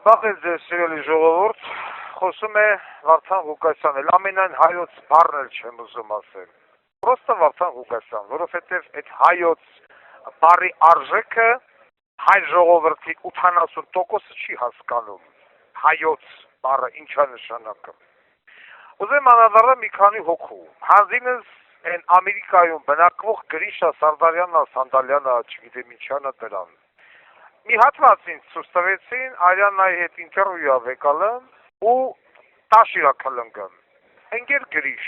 Բախել ձեզ սիրելի ժողովուրդ, խոսում է Վարդան Ղուկասյանը, ամենայն հայոց բառն էլ չեմ ուզում ասել, պրոստը Վարդան Ղուկասյան, որովհետև այդ հայոց բառի արժեքը հայ ժողովրդի 80%-ը չի հասկանում, հայոց բառը ինչա նշանակում։ Ուզեմ անդրադառնալ մի քանի հոգու, հանձինս այն Ամերիկայում բնակվող Գրիշա Սարդարյանը, Սանդալյանը, չգիտեմ ինչանը դրան։ Մի հատված ինձ ցույց տվեցին, Արիանայի հետ ինտերվյու եկալը ու տաշիր ակալնգան։ Ընկեր Գրիշ,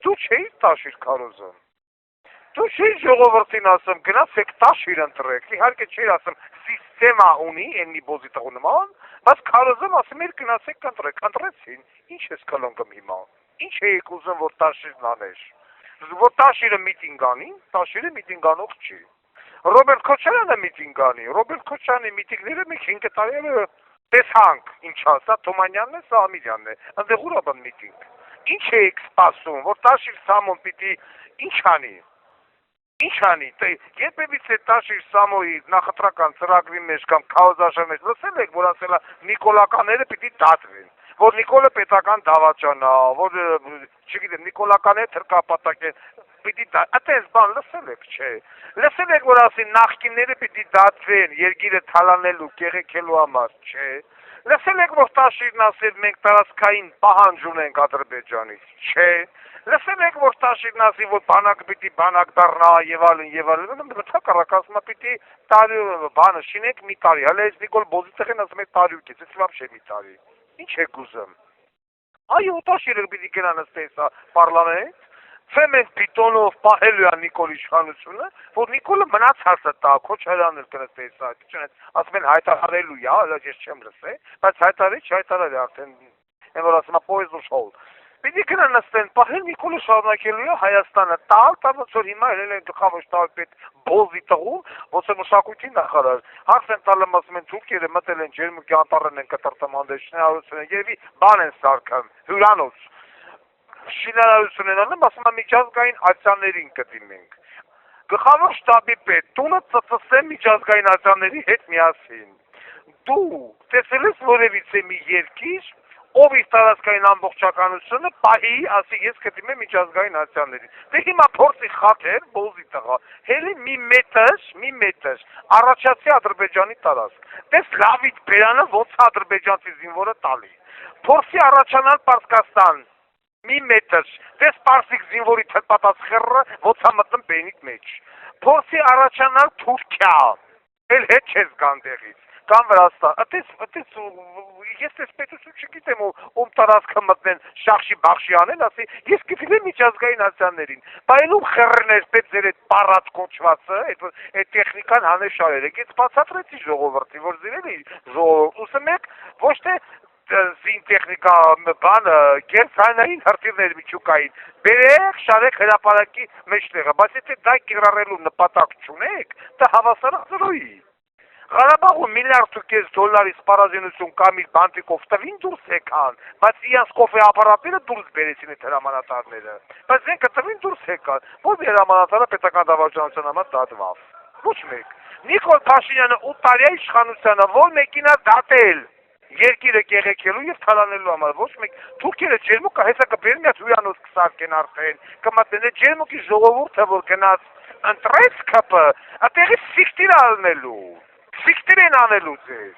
դու չէի տաշիր քարոզում։ Դու չէի ժողովրդին ասում, գնացեք տաշիր ընտրեք, իհարկե չէի ասում, սիստեմա ունի, այն մի բոզի տղու նման, բայց քարոզում ասում էր գնացեք ընտրեք, ընտրեցին, ինչ ես կլնգում հիմա, ինչ էիք ուզում, որ տաշիրն անеш, որ տաշիրը միտինգ անի, տաշիրը միտինգ անող չի։ Ռոբերտ Քոչարյանը միտինգ անի, Ռոբերտ Քոչարյանի միտինգները մի 5 տարի տեսանք, ինչա, սա Թումանյանն է, սա Ամիրյանն է, ընդեղ ուր աբան միտինգ։ Ինչ էիք սպասում, որ տաշիր Սամոն պիտի ինչ անի։ Ինչ անի, երբևիցե տաշիր Սամոյի նախընտրական ծրագրի մեջ կամ քարոզարշավի մեջ լսել եք, որ ասելա նիկոլականները պիտի դատվեն, որ Նիկոլը պետական դավաճանա, որ չգիտեմ, նիկոլականները թրկապատակ են, պիտի այդպես բան լսել եք, չէ։ Լսել եք, որ ասին նախկինները պիտի դատվեն երկիրը թալանելու, կեղեքելու համար, չէ։ Լսել եք, որ տաշիրն ասել մենք տարածքային պահանջ ունենք Ադրբեջանից, չէ։ Լսել եք, որ տաշիրն ասի, որ բանակը պիտի բանակ դառնա եւ այլն, մտակարակ ասում է պիտի տարի բանը շինենք մի տարի, հələ այս Նիկոլ Բոզիցեղին ասում է տարյուկից, ես вообще մի տարի։ Ինչ եք ուզում։ Այո, տաշիրը պիտի գնա նստեսա պարլամենտ, Ֆեմեն պիտոնով պահելու է Նիկոլ իշխանությունը, որ Նիկոլը մնացածը տա, Քոչարյանն էլ կնստեսա, ասում են հայտարարելու է, հələ ես չեմ լսել, բայց հայտարարել է արդեն, այն որ ասում է պոեզդուշ հոլ։ Պիտի գնա նստեն, պահել Նիկոլը շարունակելու է Հայաստանը տալ, ոնց որ հիմա ելել են գլխավոր շտաբի Բոզի տղու, ոնց որ մշակույթի նախարար, հարց են տալում ասում են թուրքերը մտել են ջերմուկի անտառն են կտրտմանդել, շինարարություն են, երևի բան են սարքան, հյուրանոց, շինարարություն են անում, ասում են միջազգային ակցիաներին կդիմենք, գլխավոր շտաբի պետ, տունը ծծսե միջազգային ակցիաների հետ միասին, դու տեսել ես որևիցե մի երկիր, ով իր տարածքային ամբողջականությունը պահի, ասի ես կդիմեմ միջազգային ակցիաներին։ Դե հիմա փորձի խաթեր, Բոզի տղա, հելի մի մետր առաջացի Ադրբեջանի տարածք։ Դες Լավիթ Բերանը ոնց ադրբեջանցի զինվորը տալի։ Փորձի առաջանալ Պարսկաստան, մի մետր, դες Պարսիկ զինվորի թլպատած խեռը ոնց է մտնում բենիք մեջ։ Փորձի առաջանալ Թուրքիա, էլ հետ չես գան տեղից։ Կամ Վրաստան, ես ես պետություն չգիտեմ ում տարածքը մտնեն շախշի բախշի անեն, ասի, ես կդիմեմ միջազգային ակցիաներին, բայնում խեռներ պետ ձեր այդ պարած կոչվածը, այդ տեխնիկան հանեշարերը, ես բացատրեցի ժողովրդի, որ զիրել էի ժողովուրդ, ուսում եք, ոչ թե զին տեխնիկա բանը, գերցանային հրտիրներ միջուկային, բերեք, շարեք հրապարակի մեջտեղը, բայց եթե դա կիրառելու նպատակ չունեք, դա հավասարազրոյի։ Ղարաբաղում $1.5 միլիարդ սպառազինություն կամ իր բանտիկով տվին դուրս եկան, բայց իրանց կոֆե ապարատները դուրս բերեցին այդ հրամանատարները, բայց ինքը տվին դուրս եկան, որ հրամանատարը պետական դավաճանության համար դատվավ, ոչ մեկ, Նիկոլ Փաշինյանը 8 տարի է իշխանությանը, որ մեկին է դատել, երկիրը կեղեքելու և թալանելու համար, ոչ մեկ, թուրքերը ջերմուկը հեսա կբերեն մի հատ հյուրանոց կսարքեն արդեն, կմտնեն այդ ջերմուկի ժողովուրդը, որ գնաց ընտրեց ԿՊ, այդտեղից սիկտիր ալնելու Սիկտիր են անելու ձեզ,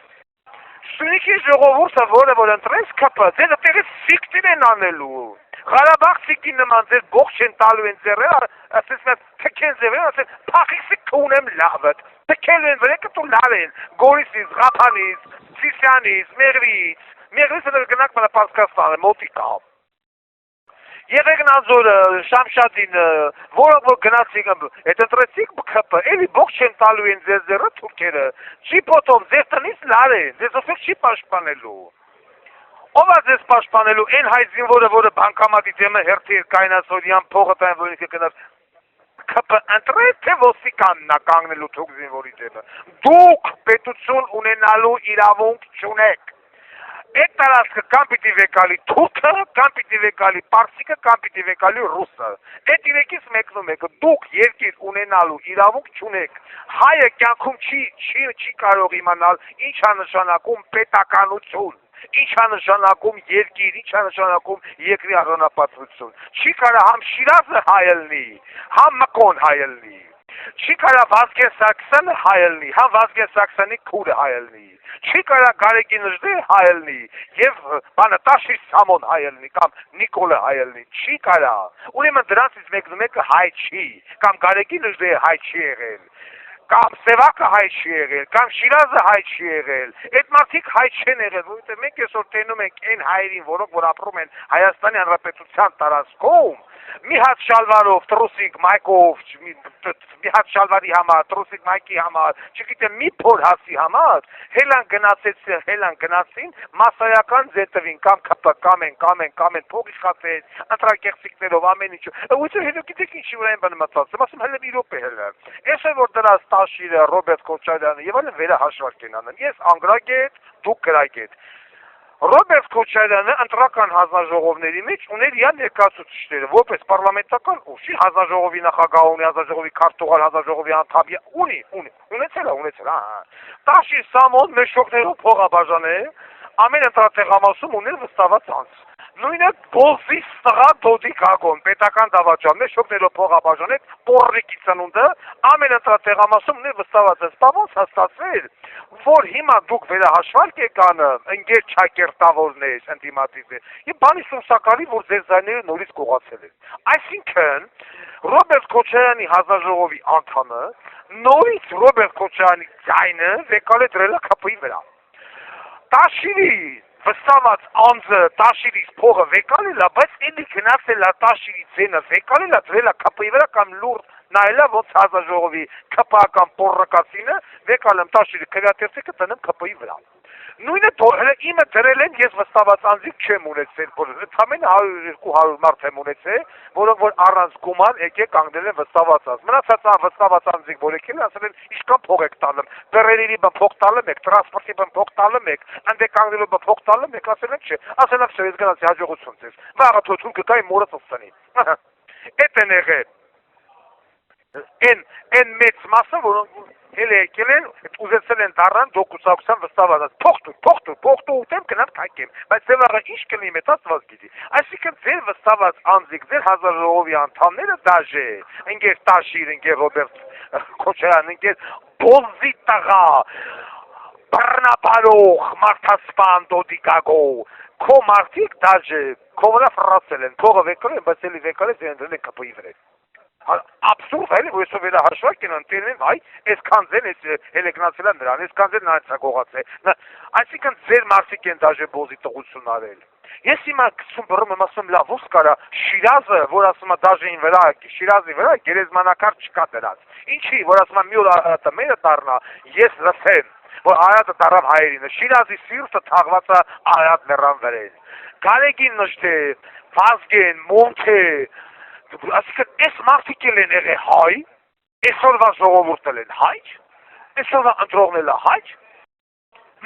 Սյունիքի ժողովուրդը, որ ընտրեց ԿՊ, ձեզ այդտեղից սիկտիր են անելու, Ղարաբաղ սիկտի նման ձեզ բողջ են տալու են ձեռերը, ասես թքեն ձևերը, ասես փախիքսի կունեմ լավըտ, թքելու են վրեկը տու լավ են, Գորիսից, Ղափանից, Սիսյանից, Մեղրից գնանք մնա Պարսկաստանը, մոտիկա։ Եղեք Նանձորը, Շամշադին, որոնք որ գնացիք, այդ ընտրեցիք ԿՊ, էլի բողջ են տալու են ձեզ ձեռը թուրքերը, չի փոթով, ձեր տնից լար են, ձեզ ովքեր չի պաշտպանելու։ Ով է ձեզ պաշտպանելու, այն հայ զինվորը, որը բանկամատի դեմը հերթի էր կայնացորյան փողը տային, որ ինքը գնաց ԿՊ ընտրեց, թե ոստիկանն է կանգնելու թուրք զինվորի դեմը։ Դուք պետություն ունենալու իրավունք չունեք։ Այդ տարածքը կամ պիտի վեկալի թուրքը, կամ պիտի վեկալի պարսիկը, կամ պիտի վեկալի ռուսը։ Այդ իրեկից մեկնում եք, դուք երկիր ունենալու իրավունք չունեք։ Հայը կյանքում չի կարող իմանալ ինչ է նշանակում պետականություն, ինչ է նշանակում երկիր, ինչ է նշանակում երկրի առանձնապատվություն։ Չի կարող համ Շիրազը հայելնի, համ Մկոն հայելնի։ Չի կարա Վազգեն Սարգսյանը հայելնի, հա Վազգեն Սարգսյանի քուրը հայելնի։ Չի կարա Գարեգին Նժդեհը հայելնի եւ բանը Տաշիր Սամոն հայելնի կամ Նիկոլը հայելնի։ Չի կարա։ Ուրեմն դրանցից մեկը հայ չի, կամ Գարեգին Նժդեհը հայ չի եղել, կամ Սևակը հայ չի եղել, կամ Շիրազը հայ չի եղել։ Այդ մարդիկ հայ չեն եղել, որովհետեւ մենք այսօր տենում ենք այն հայերին, որոնք որ ապրում են Հայաստանի Հանրապետության տարածքում, մի հատ շալվարով, տրուսիկ մայքով, մի հատ շալվարի համար, տրուսիկ մայքի համար, չգիտեմ մի փոր հասի համար, հելան գնացին, մասսայական ձետվին, կամ կամեն, փող իշխացեց, ընտրակեղծիքներով, ամեն ինչ, ուղղություն հետո գիտեք ինչի վրա են բանը մտածում, ասում հələ մի րոպե հələ, ես որ դրած Տաշիրը, Ռոբերտ Քոչարյանը եւ այլն վերահաշվարկ են անում, ես անգրագետ, դուք գրագետ, Ռոբերտ Քոչարյանը ընտրական հանձնաժողովների մեջ ուներ իր ներկայացուցիչները, որպես պարլամենտական ուժի հանձնաժողովի նախագահ ունի, հանձնաժողովի քարտուղար, հանձնաժողովի անդամ ունեցել է, Տաշիր Սամոն մեջօգներով փողաբաժան է, ամեն ընտրատեղամասում ուներ վստահված անձ։ Նույնը Բոզի ստղա Դոդիկ Ագոն, պետական դավաճան, մեջօգներով փողաբաժան է, Պորրիկի ծնունդը, ամեն ընտրատեղամասում ուներ վստահված է, ոնց հաստատվել, որ հիմա դուք վերահաշվարկ եք անում, ընկեր ճակերտավորներ, ընդդիմադիրներ, եւ բանի սուսակալի, որ ձեր ձայները նորից կողացել են։ Այսինքն, Ռոբերտ Քոչարյանի հանձնաժողովի անդամը նորից Ռոբերտ Քոչարյանի ձայնը վեկալ է դրել ԿՊ-ի վրա։ Տաշիրի վստահված անձը Տաշիրից փողը վեկալել է, բայց էլի գնացել է Տաշիրի ձենը վեկալել է դրել է ԿՊ-ի վրա կամ լուրջ նայելա ոնց հանձնաժողովի ԿՊ-ական պորրակացինը վեկալ եմ Տաշիրի քվեատերցիկը տնեմ ԿՊ-ի վրա։ Նույնը իմը դրել են, ես վստահված անձիկ չեմ ունեցել, ընդամենը 100-200 մարդ եմ ունեցել, որոնք որ առանց գումար եկեք կանգնել են վստահված անձ։ Մնացած վստահված անձիկ, որ եկել են, ասել են, ինչքան փող եք տալում, բեռերի փող տալում եք, տրանսպորտի փող տալում եք, այնտեղ կանգնելու փող տալում եք, ասել են չէ, ասել են ես գնացի հաջողություն ձեզ։ Վաղը թոթուն կգայի մորը ծծանի։ Էդ են եղել։ Են մեծ մասը, որոնք հել եկել են, ուզեցել են դառնան դոկուսակցության վստահված, փող ուտեմ, գնամ կայքեմ, բայց ձևառը ինչ կլինի մետացված գիտի։ Այսինքն ձեր վստահված անձիկ, ձեր հանձնաժողովի անդամները դաժե, ընկեր Տաշիր, ընկեր Ռոբերտ Քոչարյան, ընկեր Բոզի տղա, բռնապարող, մարդասպան, Դոդիկագո, քո մարդիկ դաժե, քո վրա ֆրացել են, փողը վեկալ են, բայց էլի վեկալ է ձեն դրել են ԿՊ-ի վրա։ Абսուրդ է, որ այսօր վերահաշվարկ են ընտելեն, այ, այսքան ձեն հելեգնացել են նրան, այսքան ձեն նրանց է գողացել, այսինքն ձեր մարդիկ են դաժե Բոզի տղություն արել։ Ես հիմա կսում բռում եմ ասում լավ ո՞ս կարա Շիրազը, որ ասում է դաժեին վրա, Շիրազի վրա գերեզմանակար չկա դրած։ Ինչի, որ ասում է մի օր Արարատը մերը դառնա, ես լսեմ, որ Արարատը դառավ հայերինը, Շիրազի սիրտը թաղված է Արարատ լեռան վրան։ Գարեգին Նժդեհ, Վազգեն, Մոնթե, այսինքն այս մարդիկ են եղել հայ, այսօրվա ժողովուրդը են հայ, այսօրվա ընտրողները հայ,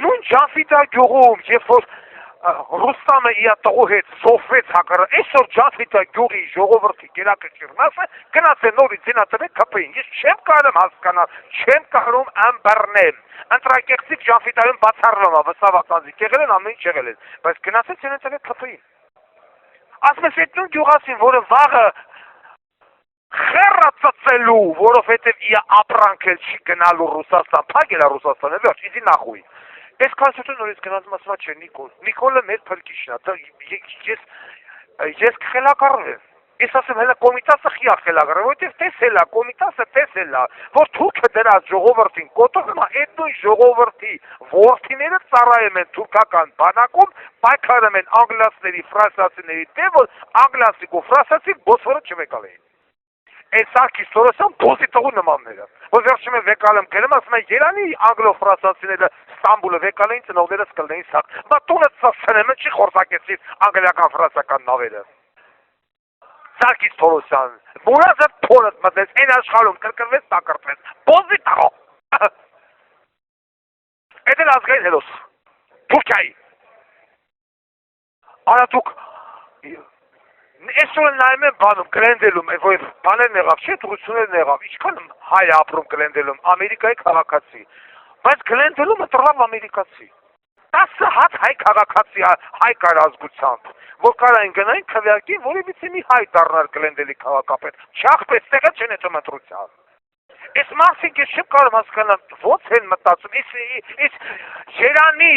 նույն Ջանֆիտա գյուղում, երբ որ Ռուստամը իր տղու հետ զոհվեց հակառը, այսօր Ջանֆիտա գյուղի ժողովրդի գերակշիռ մասը գնացել նորից զինատրել ԿՊ-ին, ես չեմ կարող հասկանալ, չեմ կարող ըմբռնել, ընտրակեղծիկ Ջանֆիտայում բացառվում է, վստահված անձիկ եղել են, ամեն ինչ եղել են, բայց գնացել զինատրել ԿՊ-ին։ Ասում ես այդ նույն գյուղացին, որը վաղը խեռացածելու, որովհետև իր ապրանք էլ չի գնալու Ռուսաստան, փակել է Ռուսաստանը, վերջ, իդի նախույն։ Այս կասություն նորից գնացում ասում չէ Նիկոլը մեր փրկիչն է, ես կխելակառվեմ, ես ասեմ հելա կոմիտասը խիա խելակառվեմ, որովհետև տեսել է, կոմիտասը տեսել է, որ թուրքը դրած ժողովրդին կոտորում է, այդ նույն ժողովրդի որդիները ծառայում են թուրքական բանակում, պայքարում են անգլիացիների, ֆրանսիացիների դեմ, որ անգլիացիք ու ֆրանսիացիք Բոսֆորը չվեկալեին։ Այս Սարգիս Սորոսյան Բոզի տղու նմանները, որ վերջում են վեկալում գնում, ասում են Երանի անգլո-ֆրանսիացիները Ստամբուլը վեկալեին ծնողներս կլնեին սաղ, բա տունը ծասցնեմը չի խորտակեցին անգլիական ֆրանսիական նավերը։ Սարգիս Սորոսյան, մուրազը փորդ մտեց, այն աշխարհում կրկնվեց, տակրտվեց, Բոզի տղու։ Էդ էլ ազգային հերոս, Թուրքիայի։ Արա դուք այսօր նայում եմ բանում Գլենդելում, որ բաներն եղավ, չէ, դրություններն եղավ, ինչքան հայ է ապրում Գլենդելում, Ամերիկայի քաղաքացի, բայց Գլենդելումը տրավ ամերիկացի, 10 հատ հայ քաղաքացի, հայ կար ազգությամբ, որ կարային գնային քվեարկին, որևիցե մի հայ դառնար Գլենդելի քաղաքապետ, չախպես տեղը չեն այդ մտրության։ Այս մարդիկ ես չեմ կարող հասկանալ ոնց են մտածում, այս Երանի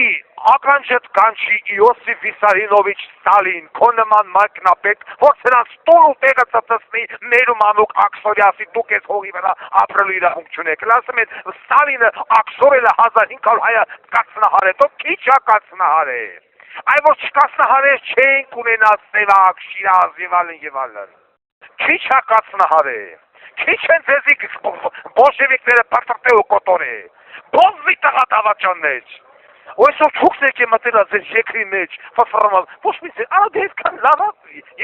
ականջդ կանչի Իոսիֆ Վիսարինովիչ Ստալին, քո նման մակնապետ, որ սրանց տուն ու տեղը ծծծնի, ներում անուկ աքսորյասի դուք ես հողի վրա ապրելու իրավունք չունեք, ասում են Ստալինը աքսորել է 1500 հայը կացնահարել, քիչ է կացնահարել, այ որ չկացնահարել չէինք ունենա Սևակ, Շիրազ եւ այլն, քիչ է կացնահարել, քիչ են ձեզի բոլշևիկները պարտրտե ու կոտորե, բոզվի տղա դավաճաններ, այսօր չուքս եք է մտել ձեր երկրի մեջ, ֆասրաmal, ոչ մի ձեր, արա դե հետքան լավ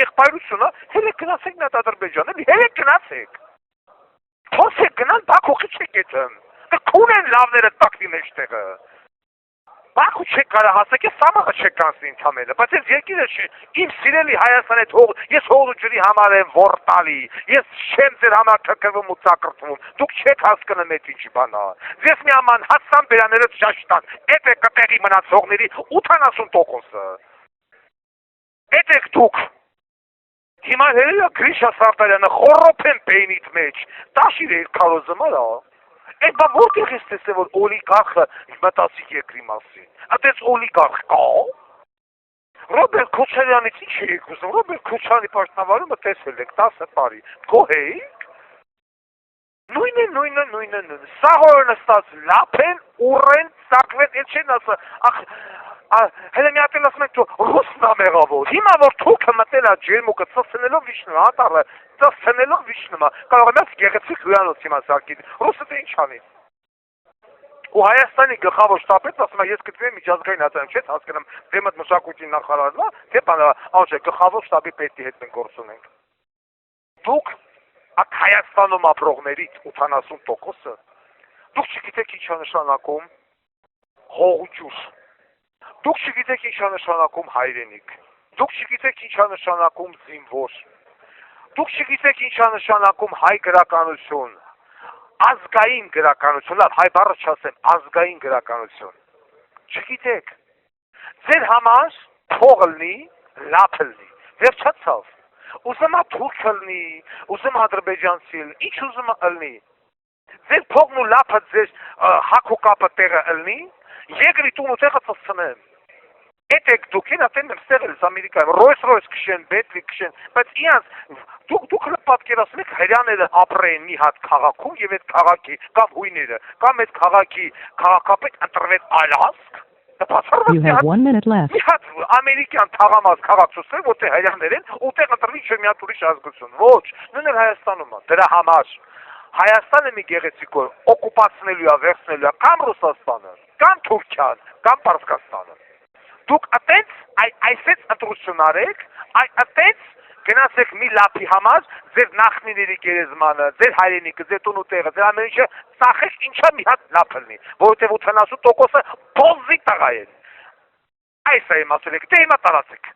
եղբայրություն է, հելեք գնացեք նա Ադրբեջան, էլի հելեք գնացեք, թոս եք գնան Բաքու չեք եթն, կքուն են լավները տակվի մեջտեղը, Բաքու չեք կարա հասեք, ես սամաղը չեք կանցնի ընդամենը, բայց ես երկիրը իմ սիրելի Հայաստան հետ հող, ես հող ու ջրի համար եմ որ տալի, ես չեմ ձեր համար թրկվում ու ծակրտվում, դուք չեք հասկանում էդ ինչ բան է, ես մի աման հասցան բերաները ճաշտան, էդ է կտեղի մնացողների 80%-ը, էդ եք դուք, հիմա հերել է Գրիշա Սարտարյանը խորոփ են բեյնիտ մեջ, տաշիր է իր կարոզը մարա, Այդ բա որտեղ ես տեսել, որ օլիգարխը մտածիկ երկրի մասին, այդպես օլիգարխ կա, Ռոբերտ Քոչարյանից ինչ էիք ուզում, Ռոբերտ Քոչարյանի պաշտնավարումը տեսել եք 10 տարի, գոհ էիք, նույնը, սաղորը նստած լապ են, ուռեն, ծակվեն, էդ չեն ասա, հելը մի ատել ասում եք թու ռուսն ամեղավոր, հիմա որ թուքը մտել է ջերմուկը ծսնելով վիշնում է, հատառը, ծսնելով վիշնում է, կարող եմ ես գեղեցիկ հյուրանոց հիմա սարկին, ռուսը դե ինչ անի։ Ու Հայաստանի գլխավոր շտաբից ասում է ես գտնվում եմ միջազգային հատանք, չես հասկանում դեմդ մշակույթի նախարարն է, թե բանը, անշե գլխավոր շտաբի պետի հետ մենք գործ ունենք։ Դուք այդ Հայաստանում ապրողներից 80%-ը դուք չգիտեք ինչ է նշանակում հողուճուր։ Դուք չգիտեք ինչ է նշանակում հայրենիք, դուք չգիտեք ինչ է նշանակում զինվոր, դուք չգիտեք ինչ է նշանակում հայ գրականություն, ազգային գրականություն, լավ հայ բառը չասեմ, ազգային գրականություն, չգիտեք, ձեր համար փող լնի, լապ լնի, վերջացավ, ուզում է թուրք լնի, ուզում է ադրբեջանցի լնի, ինչ ուզում է լնի, ձեր փողն ու լապը ձեր հակ ու կապը տեղը լնի, երկրի տուն ու տեղը ծծնեմ, Էդ եք դուք են ատեն եմ ստեղել ես Ամերիկայում, Rolls-Royce քշեն, Bentley քշեն, բայց իրանց դուք պատկերացնում եք հрьяաները ապրեն մի հատ քաղաքում եւ այդ քաղաքի կամ հույները, կամ այդ քաղաքի քաղաքապետ ընտրվեց այլ ազգ, You have 1 minute left. մի հատ ամերիկյան թաղամաս քաղաքացիներ, որտեղ հрьяաներ են, ուտեղ ընտրվի չէ մի հատ ուրիշ ազգություն, ոչ, նույն էլ Հայաստանում է, դրա համար Հայաստանը մի գեղեցիկ օր օկուպացնելու է, վերցնելու է կամ Ռուսաստանը, կամ Թուրքիան, կամ Պարսկաստանը Դուք այդպես այսպես ընտրություն արեք, այդպես գնացեք մի լապի համար ձեր նախնիների գերեզմանը, ձեր հայրենիքը, ձեր տուն ու տեղը, ձեր ամեն ինչը ծախեք ինչա մի հատ լապ լինի, որովհետև 80%-ը բոզի տղա են։ Այս է իմ ասել եք, դե հիմա տարածեք։